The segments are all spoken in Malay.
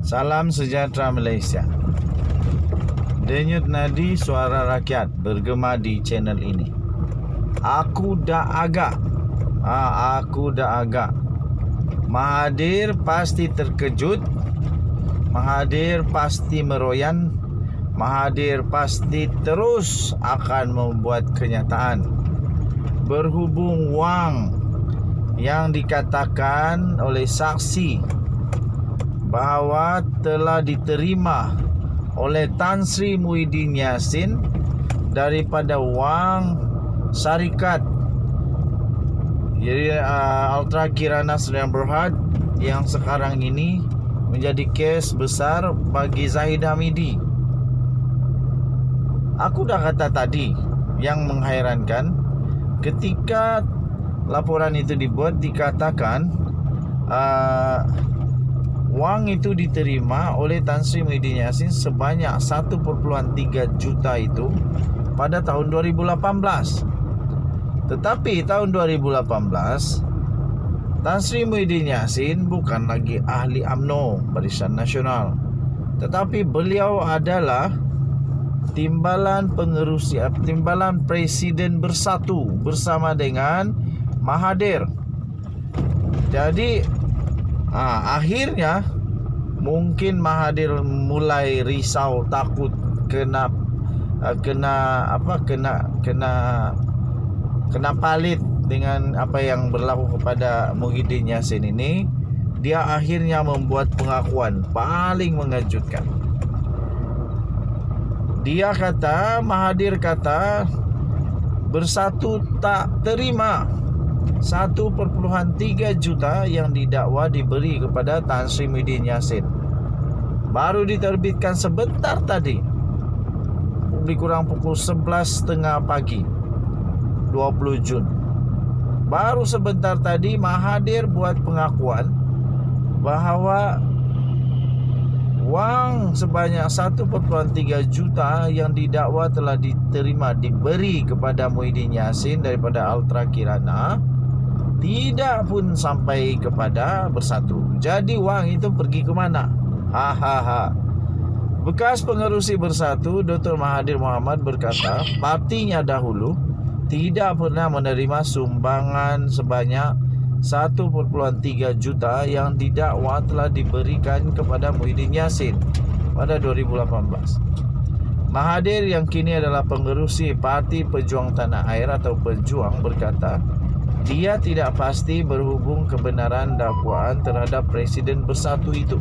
Salam sejahtera Malaysia. Denyut nadi suara rakyat bergema di channel ini. Aku dah agak. Mahathir pasti terkejut. Mahathir pasti meroyan. Mahathir pasti terus akan membuat kenyataan. Berhubung wang yang dikatakan oleh saksi bahawa telah diterima oleh Tan Sri Muhyiddin Yassin daripada wang syarikat Ultra Kirana Sdn Bhd yang sekarang ini menjadi kes besar bagi Zahid Hamidi. Aku dah kata tadi, yang menghairankan ketika laporan itu dibuat dikatakan wang itu diterima oleh Tan Sri Muhyiddin Yassin sebanyak 1.3 juta itu pada tahun 2018. Tetapi tahun 2018 Tan Sri Muhyiddin Yassin bukan lagi ahli UMNO Barisan Nasional, tetapi beliau adalah timbalan Presiden Bersatu bersama dengan Mahathir. Jadi akhirnya mungkin Mahathir mulai risau, takut kena palit dengan apa yang berlaku kepada Muhyiddin Yassin ini. Dia akhirnya membuat pengakuan paling mengejutkan. Dia kata, Mahathir kata, Bersatu tak terima 1.3 juta yang didakwa diberi kepada Tan Sri Muhyiddin Yassin. Baru diterbitkan sebentar tadi, lebih kurang pukul 11.30 pagi 20 Jun. Baru sebentar tadi Mahathir buat pengakuan bahawa wang sebanyak 1.3 juta yang didakwa telah diberi kepada Muhyiddin Yassin daripada Ultra Kirana tidak pun sampai kepada Bersatu. Jadi wang itu pergi ke mana? Bekas pengerusi Bersatu Dr. Mahathir Mohamad berkata partinya dahulu tidak pernah menerima sumbangan sebanyak 1.3 juta yang didakwa telah diberikan kepada Muhyiddin Yassin pada 2018. Mahathir yang kini adalah pengerusi Parti Pejuang Tanah Air atau Pejuang berkata dia tidak pasti berhubung kebenaran dakwaan terhadap Presiden Bersatu itu.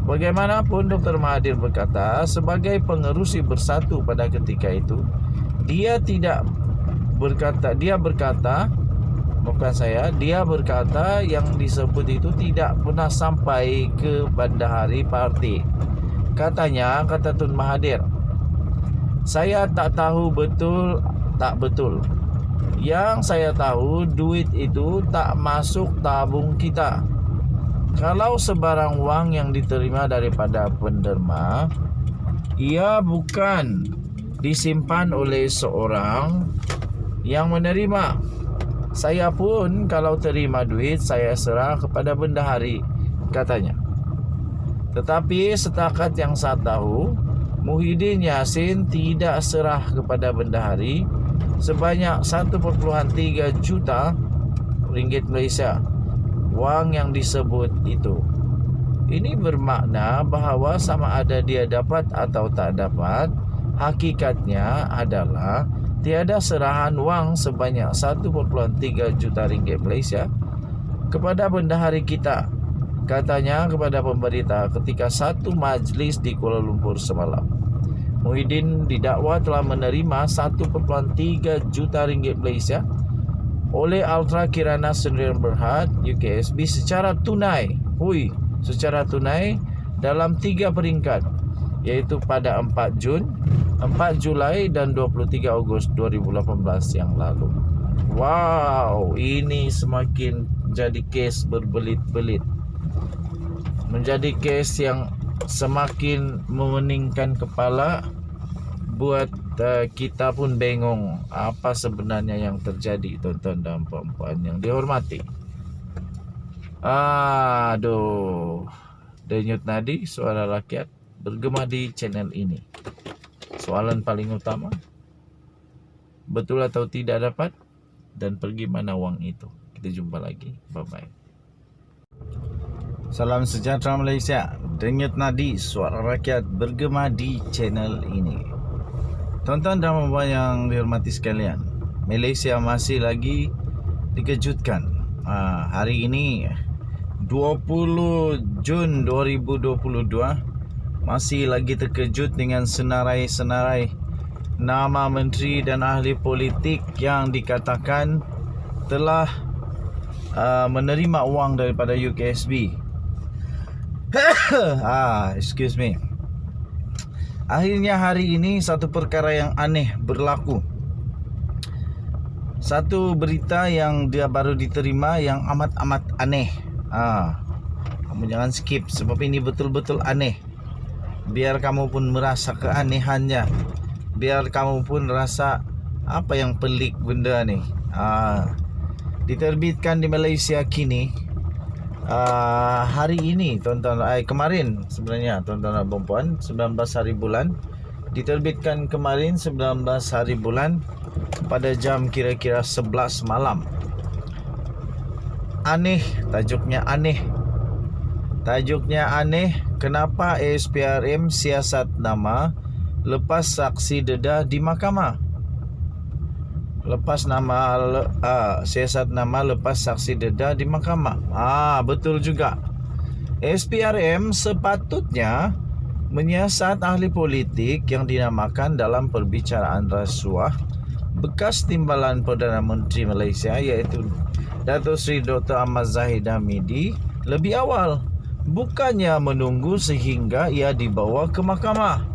Bagaimanapun Dr. Mahathir berkata sebagai pengerusi Bersatu pada ketika itu dia berkata yang disebut itu tidak pernah sampai ke Bendahari Parti. Katanya, kata Tun Mahathir, saya tak tahu betul tak betul. Yang saya tahu duit itu tak masuk tabung kita. Kalau sebarang wang yang diterima daripada penderma, ia bukan disimpan oleh seorang yang menerima. Saya pun kalau terima duit saya serah kepada bendahari, katanya. Tetapi setakat yang saya tahu, Muhyiddin Yassin tidak serah kepada bendahari sebanyak 1.3 juta ringgit Malaysia wang yang disebut itu. Ini bermakna bahawa sama ada dia dapat atau tak dapat, hakikatnya adalah tiada serahan wang sebanyak 1.3 juta ringgit Malaysia kepada bendahari kita, katanya kepada pemberita ketika satu majlis di Kuala Lumpur semalam. Muhyiddin didakwa telah menerima 1.3 juta ringgit Malaysia oleh Ultra Kirana Sdn Bhd UKSB secara tunai dalam 3 peringkat, iaitu pada 4 Jun, 4 Julai dan 23 Ogos 2018 yang lalu. Wow, ini semakin jadi kes berbelit-belit. Menjadi kes yang semakin memeningkan kepala. Buat kita pun bengong apa sebenarnya yang terjadi, tuan-tuan dan puan-puan yang dihormati. Denyut nadi suara rakyat bergema di channel ini. Soalan paling utama, betul atau tidak dapat, dan pergi mana uang itu? Kita jumpa lagi. Bye-bye. Salam sejahtera Malaysia. Denyut nadi suara rakyat bergema di channel ini. Tuan-tuan dan puan yang dihormati sekalian, Malaysia masih lagi dikejutkan. Hari ini 20 Jun 2022 masih lagi terkejut dengan senarai-senarai nama menteri dan ahli politik yang dikatakan telah menerima uang daripada UKSB. Excuse me. Akhirnya hari ini satu perkara yang aneh berlaku. Satu berita yang dia baru diterima yang amat-amat aneh. Kamu jangan skip sebab ini betul-betul aneh. Biar kamu pun merasa keanehannya. Biar kamu pun rasa apa yang pelik benda ni. Diterbitkan di Malaysia kini. Hari ini kemarin sebenarnya tuan-tuan dan puan, 19 hari bulan, diterbitkan kemarin 19 hari bulan pada jam kira-kira 11 malam. Aneh, tajuknya aneh. Kenapa ASPRM siasat nama lepas saksi dedah di mahkamah? Siasat nama lepas saksi dedah di mahkamah. Betul juga. SPRM sepatutnya menyiasat ahli politik yang dinamakan dalam perbicaraan rasuah bekas timbalan Perdana Menteri Malaysia iaitu Datuk Seri Dr. Ahmad Zahid Hamidi lebih awal, bukannya menunggu sehingga ia dibawa ke mahkamah.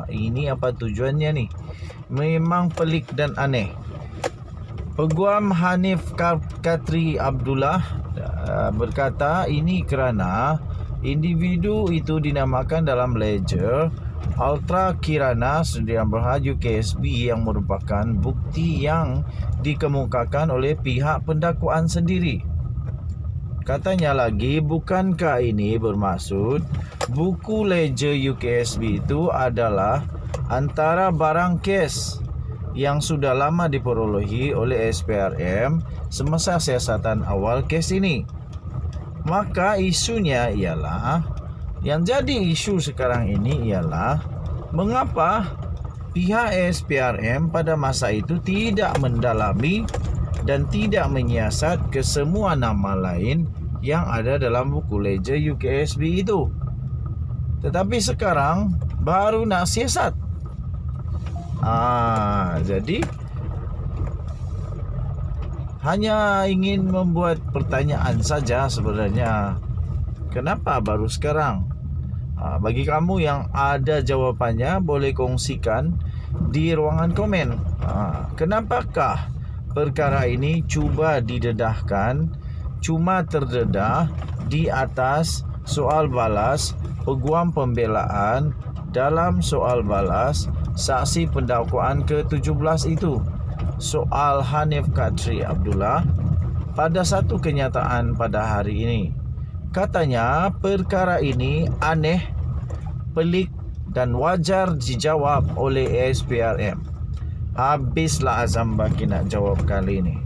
Ini apa tujuannya ni? Memang pelik dan aneh. Peguam Hanif Katri Abdullah berkata ini kerana individu itu dinamakan dalam ledger Ultra Kirana Sdn Bhd UKSB yang merupakan bukti yang dikemukakan oleh pihak pendakwaan sendiri. Katanya lagi, bukankah ini bermaksud buku ledger UKSB itu adalah antara barang kes yang sudah lama diperolehi oleh SPRM semasa siasatan awal kes ini. Maka isunya ialah, yang jadi isu sekarang ini ialah mengapa pihak SPRM pada masa itu tidak mendalami dan tidak menyiasat ke semua nama lain yang ada dalam buku ledger UKSB itu. Tetapi sekarang baru nak siasat. Jadi hanya ingin membuat pertanyaan saja sebenarnya. Kenapa baru sekarang? Bagi kamu yang ada jawapannya, boleh kongsikan di ruangan komen. Kenapakah perkara ini cuma terdedah di atas soal balas peguam pembelaan dalam soal balas saksi pendakwaan ke-17 itu, soal Hanif Katri Abdullah, pada satu kenyataan pada hari ini. Katanya perkara ini aneh, pelik dan wajar dijawab oleh SPRM. Habislah Azam Baki nak jawab kali ini.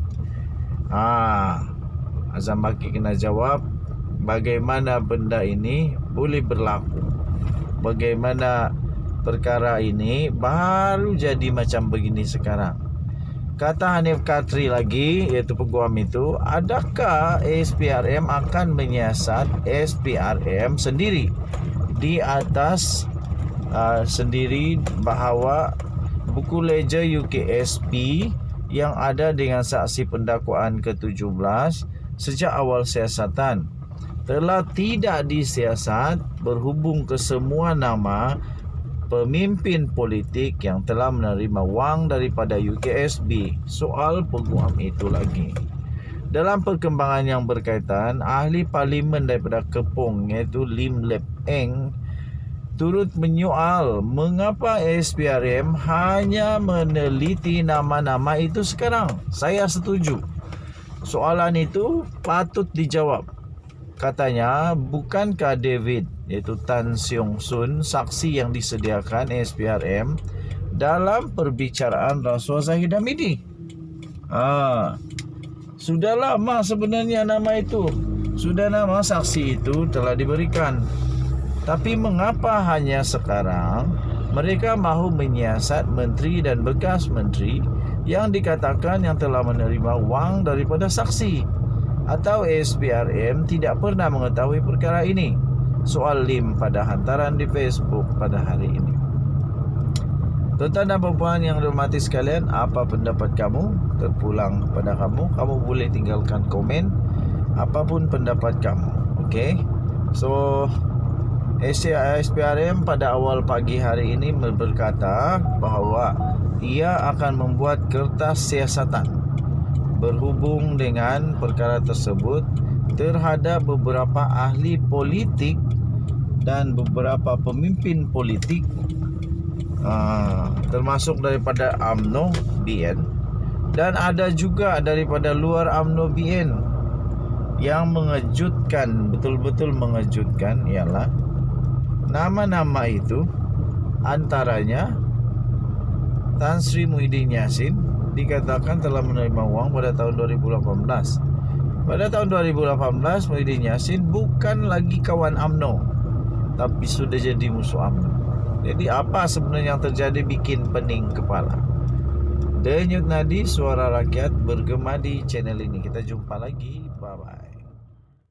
Azam Baki kena jawab bagaimana benda ini boleh berlaku. Bagaimana perkara ini baru jadi macam begini sekarang. Kata Hanif Katri lagi, iaitu peguam itu, adakah SPRM akan menyiasat SPRM sendiri di atas sendiri bahawa buku ledger UKSB yang ada dengan saksi pendakwaan ke-17 sejak awal siasatan telah tidak disiasat berhubung ke semua nama pemimpin politik yang telah menerima wang daripada UKSB. Soal peguam itu lagi. Dalam perkembangan yang berkaitan, ahli parlimen daripada Kepong iaitu Lim Lep Eng turut menyoal mengapa SPRM hanya meneliti nama-nama itu sekarang. Saya setuju. Soalan itu patut dijawab. Katanya, bukankah David, yaitu Tan Seong Sun, saksi yang disediakan SPRM dalam perbicaraan Rasuah Zahid Hamidi? Sudah lama sebenarnya nama itu. Sudah nama saksi itu telah diberikan. Tapi mengapa hanya sekarang mereka mahu menyiasat menteri dan bekas menteri yang dikatakan yang telah menerima wang daripada saksi? Atau SPRM tidak pernah mengetahui perkara ini? Soal Lim pada hantaran di Facebook pada hari ini. Tuan-tuan dan puan yang dihormati sekalian, apa pendapat kamu? Terpulang kepada kamu. Kamu boleh tinggalkan komen apapun pendapat kamu. Okay? So SPRM pada awal pagi hari ini berkata bahawa ia akan membuat kertas siasatan berhubung dengan perkara tersebut terhadap beberapa ahli politik dan beberapa pemimpin politik, termasuk daripada UMNO BN, dan ada juga daripada luar UMNO BN. Yang mengejutkan, betul-betul mengejutkan ialah nama-nama itu antaranya Tan Sri Muhyiddin Yassin dikatakan telah menerima uang pada tahun 2018. Pada tahun 2018 Muhyiddin Yassin bukan lagi kawan UMNO, tapi sudah jadi musuh UMNO. Jadi apa sebenarnya yang terjadi bikin pening kepala. Denyut nadi suara rakyat bergema di channel ini. Kita jumpa lagi. Bye bye.